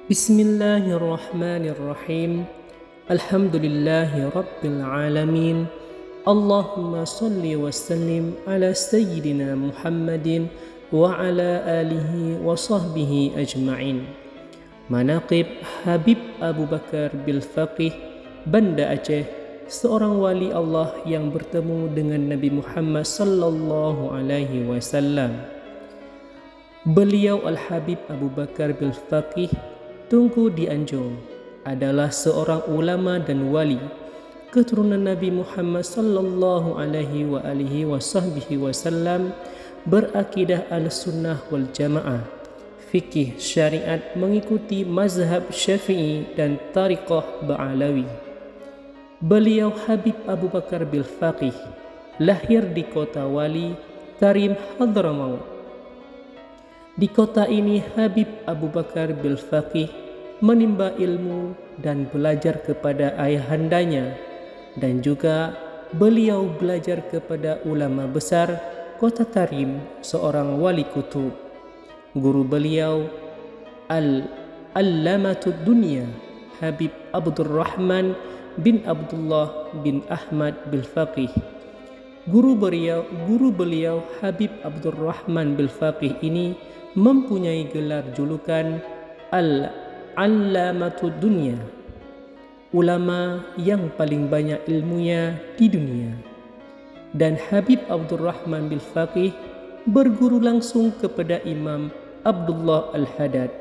Bismillahirrahmanirrahim. Alhamdulillahi Rabbil Alamin. Allahumma salli wa sallim ala Sayyidina Muhammadin wa ala alihi wa sahbihi ajma'in. Manaqib Habib Abu Bakar Bil-Faqih, Banda Aceh, seorang wali Allah yang bertemu dengan Nabi Muhammad sallallahu alaihi wasallam. Beliau Al-Habib Abu Bakar Bil-Faqih Tunku Dianjung adalah seorang ulama dan wali keturunan Nabi Muhammad sallallahu alaihi wasallam, berakidah al-sunnah wal jamaah, fikih syariat mengikuti mazhab Syafi'i dan tariqah Ba'alawi. Beliau Habib Abu Bakar Bil-Faqih lahir di kota Wali Tarim, Hadramaut. Di kota ini Habib Abu Bakar Bil-Faqih menimba ilmu dan belajar kepada ayahandanya, dan juga beliau belajar kepada ulama besar kota Tarim, seorang wali kutub. Guru beliau Al-Allamatud Dunya Habib Abdurrahman bin Abdullah bin Ahmad Bil-Faqih. Guru beliau Habib Abdurrahman Bil-Faqih ini mempunyai gelar julukan Al-Allamatud Dunya, ulama yang paling banyak ilmunya di dunia. Dan Habib Abdurrahman Bil-Faqih berguru langsung kepada Imam Abdullah Al-Haddad,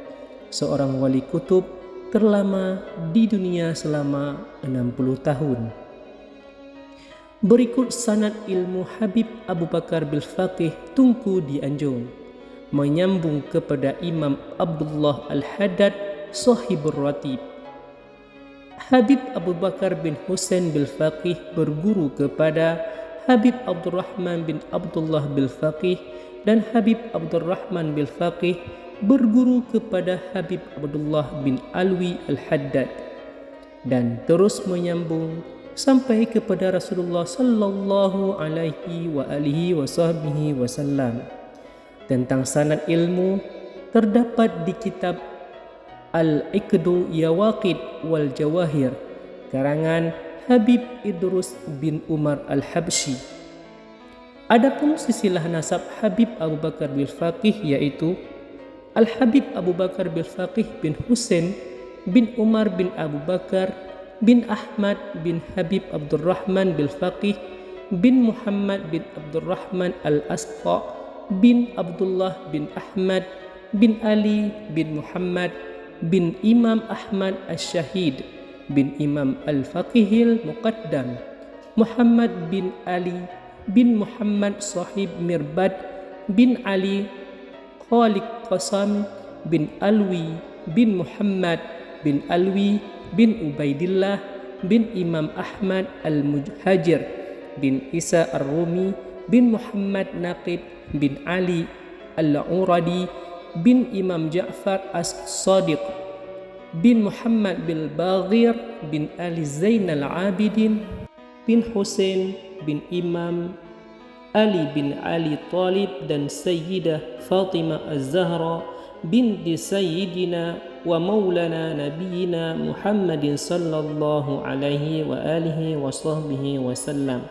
seorang wali kutub terlama di dunia selama 60 tahun. Berikut sanad ilmu Habib Abu Bakar Bil-Faqih Tunku Dianjung, menyambung kepada Imam Abdullah Al-Haddad Sahibur Ratib. Habib Abu Bakar bin Husain Bil-Faqih berguru kepada Habib Abdurrahman bin Abdullah Bil-Faqih, dan Habib Abdurrahman Bil-Faqih berguru kepada Habib Abdullah bin Alwi Al-Haddad, dan terus menyambung sampai kepada Rasulullah sallallahu alaihi wasallam. Tentang sanad ilmu terdapat di kitab Al-Iqdu Yawaqid wal Jawahir karangan Habib Idrus bin Umar Al-Habsyi. Adapun silsilah nasab Habib Abu Bakar Bil-Faqih yaitu Al-Habib Abu Bakar Bil-Faqih bin Husain bin Umar bin Abu Bakar bin Ahmad bin Habib Abdurrahman Bil-Faqih bin Muhammad bin Abdurrahman Al-Asqa bin Abdullah bin Ahmad bin Ali bin Muhammad bin Imam Ahmad Ash-Shahid bin Imam Al-Faqihil Muqaddam, Muhammad bin Ali bin Muhammad Sahib Mirbad bin Ali Khaliq Qasam bin Alwi bin Muhammad bin Alwi bin Ubaidillah bin Imam Ahmad Al-Muhajir bin Isa Ar-Rumi bin Muhammad Naqib bin Ali Al-Uradi bin Imam Ja'far As-Sadiq bin Muhammad bin Baghir bin Ali Zainal Abidin bin Husain bin Imam Ali bin Ali Talib dan Sayyidah Fatimah Az-Zahra binti Sayyidina wa Maulana Nabiyina Muhammadin sallallahu alaihi wa alihi wa sahbihi wasallam.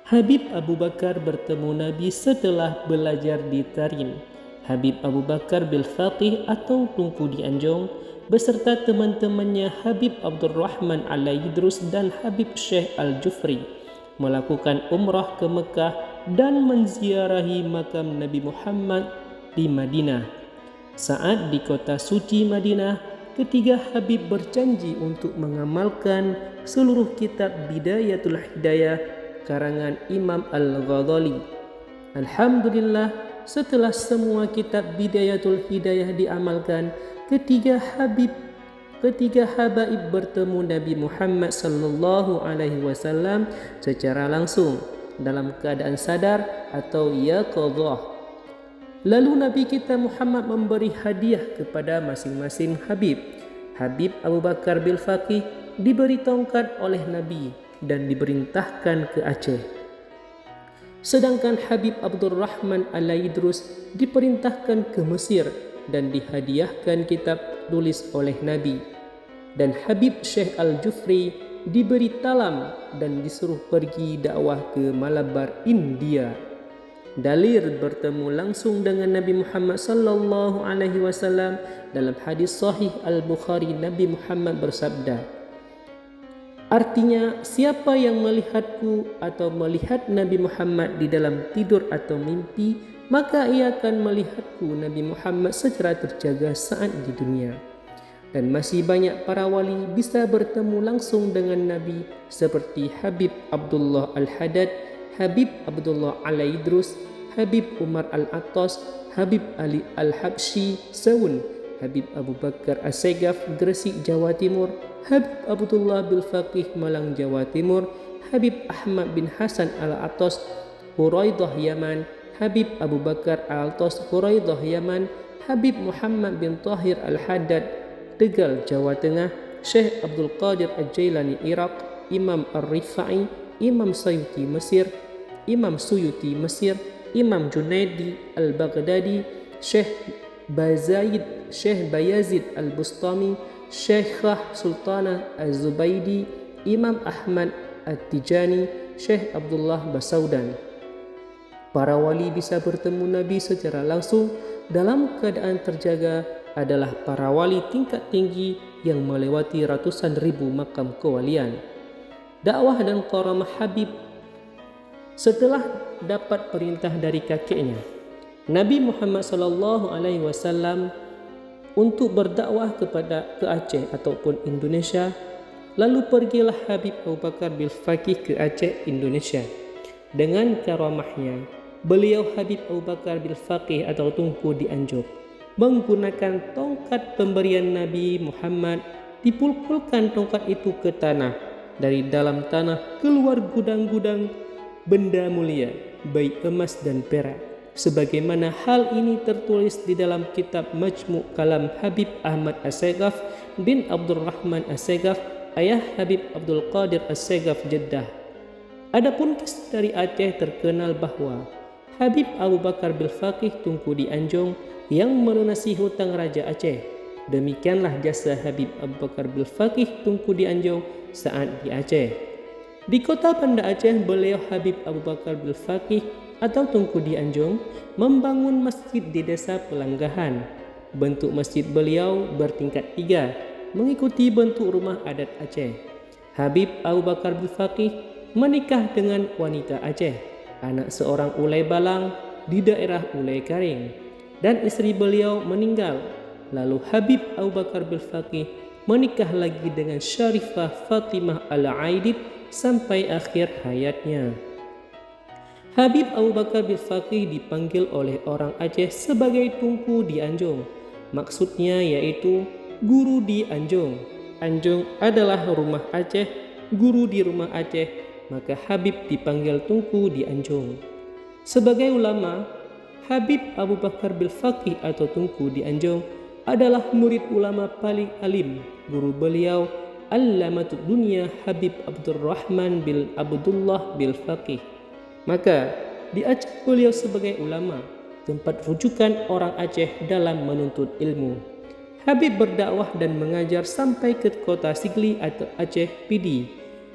Habib Abu Bakar bertemu Nabi setelah belajar di Tarim. Habib Abu Bakar Bil-Faqih atau Tunku Dianjung beserta teman-temannya Habib Abdurrahman Al-Idrus dan Habib Syekh Al-Jufri melakukan umrah ke Mekah dan menziarahi makam Nabi Muhammad di Madinah. Saat di kota suci Madinah, ketiga Habib berjanji untuk mengamalkan seluruh kitab Bidayatul Hidayah karangan Imam Al-Ghazali. Alhamdulillah, setelah semua kitab Bidayatul Hidayah diamalkan, ketiga habaib bertemu Nabi Muhammad sallallahu alaihi wasallam secara langsung dalam keadaan sadar atau yaqadhah. Lalu Nabi kita Muhammad memberi hadiah kepada masing-masing habib. Habib Abu Bakar Bil-Faqih diberi tongkat oleh Nabi dan diperintahkan ke Aceh. Sedangkan Habib Abdurrahman Al-Idrus diperintahkan ke Mesir dan dihadiahkan kitab tulis oleh Nabi. Dan Habib Syekh Al-Jufri diberi talam dan disuruh pergi dakwah ke Malabar, India. Dalil bertemu langsung dengan Nabi Muhammad sallallahu alaihi wasallam. Dalam hadis sahih Al-Bukhari, Nabi Muhammad bersabda, artinya, siapa yang melihatku atau melihat Nabi Muhammad di dalam tidur atau mimpi, maka ia akan melihatku Nabi Muhammad secara terjaga saat di dunia. Dan masih banyak para wali bisa bertemu langsung dengan Nabi seperti Habib Abdullah Al-Haddad, Habib Abdullah Al-Idrus, Habib Umar Al-Attas, Habib Ali Al-Habsyi Saun, Habib Abu Bakar As-Segaf Gresik Jawa Timur, Habib Abdullah bil Faqih Malang Jawa Timur, Habib Ahmad bin Hasan Al-Attas Huraidah Yaman, Habib Abu Bakar Al-Attas Huraidah Yaman, Habib Muhammad bin Tahir Al-Haddad Tegal Jawa Tengah, Syekh Abdul Qadir Al-Jailani Iraq, Imam Ar-Rifai, Imam Suyuti Mesir, Imam Suyuti Mesir, Imam Junaidi Al-Baghdadi, Syekh Bayazid Al-Bustami, Syekhah Sultanah Az-Zubaidi, Imam Ahmad At-Tijani, Syekh Abdullah Basaudan. Para wali bisa bertemu Nabi secara langsung dalam keadaan terjaga adalah para wali tingkat tinggi yang melewati ratusan ribu makam kewalian. Dakwah dan karamah Habib. Setelah dapat perintah dari kakeknya, Nabi Muhammad SAW untuk berdakwah ke Aceh ataupun Indonesia, lalu pergilah Habib Abu Bakar bil Faqih ke Aceh, Indonesia. Dengan karamahnya, beliau Habib Abu Bakar bil Faqih atau Tunku Dianjuk menggunakan tongkat pemberian Nabi Muhammad, dipulkulkan tongkat itu ke tanah. Dari dalam tanah keluar gudang-gudang benda mulia, baik emas dan perak. Sebagaimana hal ini tertulis di dalam kitab Majmu' Kalam Habib Ahmad As-Segaf bin Abdurrahman As-Segaf, ayah Habib Abdul Qadir As-Segaf Jeddah. Adapun kisah dari Aceh terkenal bahwa Habib Abu Bakar bil Faqih Tunku Dianjung yang melunasi hutang Raja Aceh. Demikianlah jasa Habib Abu Bakar bil Faqih Tunku Dianjung saat di Aceh. Di kota Banda Aceh, beliau Habib Abu Bakar bil Faqih atau Tunku Dianjung membangun masjid di desa Pelanggahan. Bentuk masjid beliau bertingkat 3, mengikuti bentuk rumah adat Aceh. Habib Abu Bakar bil Faqih menikah dengan wanita Aceh, anak seorang ulai balang di daerah Ulai Karing, dan istri beliau meninggal. Lalu Habib Abu Bakar bil Faqih menikah lagi dengan Syarifah Fatimah Al-Aidid sampai akhir hayatnya. Habib Abu Bakar bil Faqih dipanggil oleh orang Aceh sebagai Tunku Dianjung. Maksudnya yaitu guru di Anjung. Anjung adalah rumah Aceh, guru di rumah Aceh, maka Habib dipanggil Tunku Dianjung. Sebagai ulama, Habib Abu Bakar bil Faqih atau Tunku Dianjung adalah murid ulama paling alim. Guru beliau Allamatud Dunia Habib Abdurrahman bil Abdullah bil Faqih. Maka di Aceh beliau sebagai ulama, tempat rujukan orang Aceh dalam menuntut ilmu. Habib berdakwah dan mengajar sampai ke kota Sigli atau Aceh Pidi.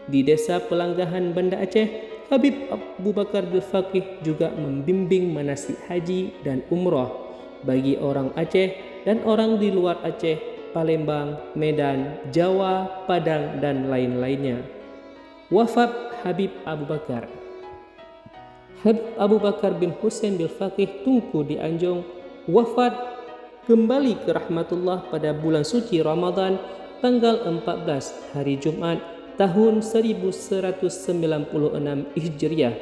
Di desa Pelanggahan Banda Aceh, Habib Abu Bakar bil Faqih juga membimbing manasik haji dan umrah bagi orang Aceh dan orang di luar Aceh, Palembang, Medan, Jawa, Padang, dan lain-lainnya. Wafat Habib Abu Bakar. Habib Abu Bakar bin Husain bil Faqih Tunku Dianjung wafat kembali ke rahmatullah pada bulan suci Ramadan tanggal 14 hari Jumat tahun 1196 Hijriah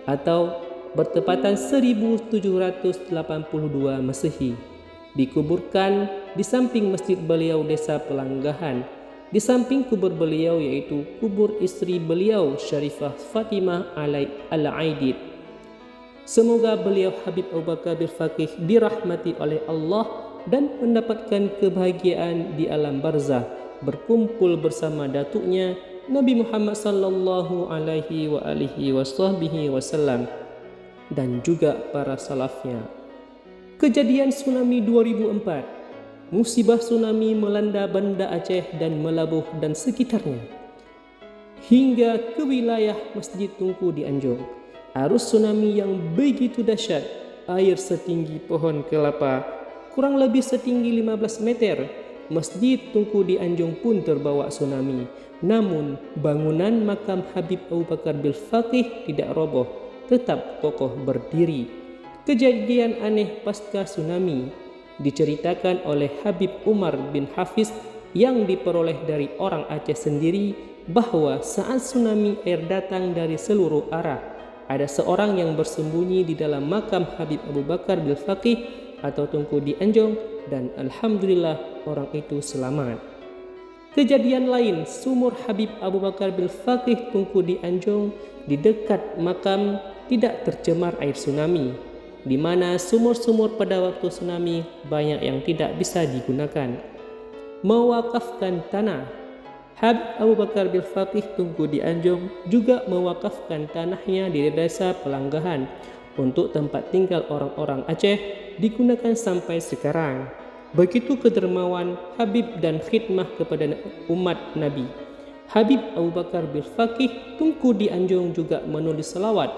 atau bertepatan 1782 Masehi. Dikuburkan di samping masjid beliau desa Pelanggahan. Di samping kubur beliau yaitu kubur istri beliau Syarifah Fatimah Al-Aidid. Semoga beliau Habib Abu Bakar bil Faqih dirahmati oleh Allah dan mendapatkan kebahagiaan di alam barzah, berkumpul bersama datuknya Nabi Muhammad sallallahu alaihi wasallam dan juga para salafnya. Kejadian tsunami 2004. musibah tsunami melanda Banda Aceh dan Melabuh dan sekitarnya, hingga ke wilayah Masjid Tunku di Anjong. Arus tsunami yang begitu dahsyat, air setinggi pohon kelapa, kurang lebih setinggi 15 meter. Masjid Tunku di Anjong pun terbawa tsunami. Namun, bangunan makam Habib Abu Bakar Bil-Faqih tidak roboh, tetap kokoh berdiri. Kejadian aneh pasca tsunami diceritakan oleh Habib Umar bin Hafiz yang diperoleh dari orang Aceh sendiri, bahwa saat tsunami air datang dari seluruh arah, ada seorang yang bersembunyi di dalam makam Habib Abu Bakar Bil-Faqih atau Tunku di Anjong, dan alhamdulillah orang itu selamat. Kejadian lain, sumur Habib Abu Bakar Bil-Faqih Tunku di Anjong di dekat makam tidak tercemar air tsunami, di mana sumur-sumur pada waktu tsunami banyak yang tidak bisa digunakan. Mewakafkan tanah, Habib Abu Bakar Bil-Faqih Tunku di Anjong juga mewakafkan tanahnya di desa Pelanggahan untuk tempat tinggal orang-orang Aceh, digunakan sampai sekarang. Begitu kedermawan Habib dan khidmah kepada umat Nabi. Habib Abu Bakar Bil-Faqih Tunku di Anjong juga menulis selawat,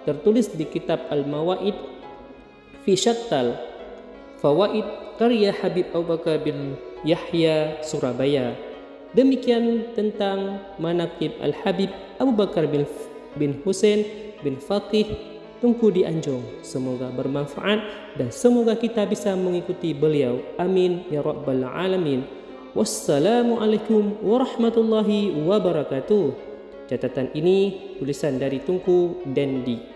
tertulis di kitab Al-Mawaid fi Syattal Fawaid karya Habib Abu Bakar bin Yahya Surabaya. Demikian tentang manaqib Al-Habib Abu Bakar bin Husain bin Faqih Tunku di Anjong. Semoga bermanfaat dan semoga kita bisa mengikuti beliau. Amin ya rabbal alamin. Wassalamualaikum warahmatullahi wabarakatuh. Catatan ini tulisan dari Tunku Dendi.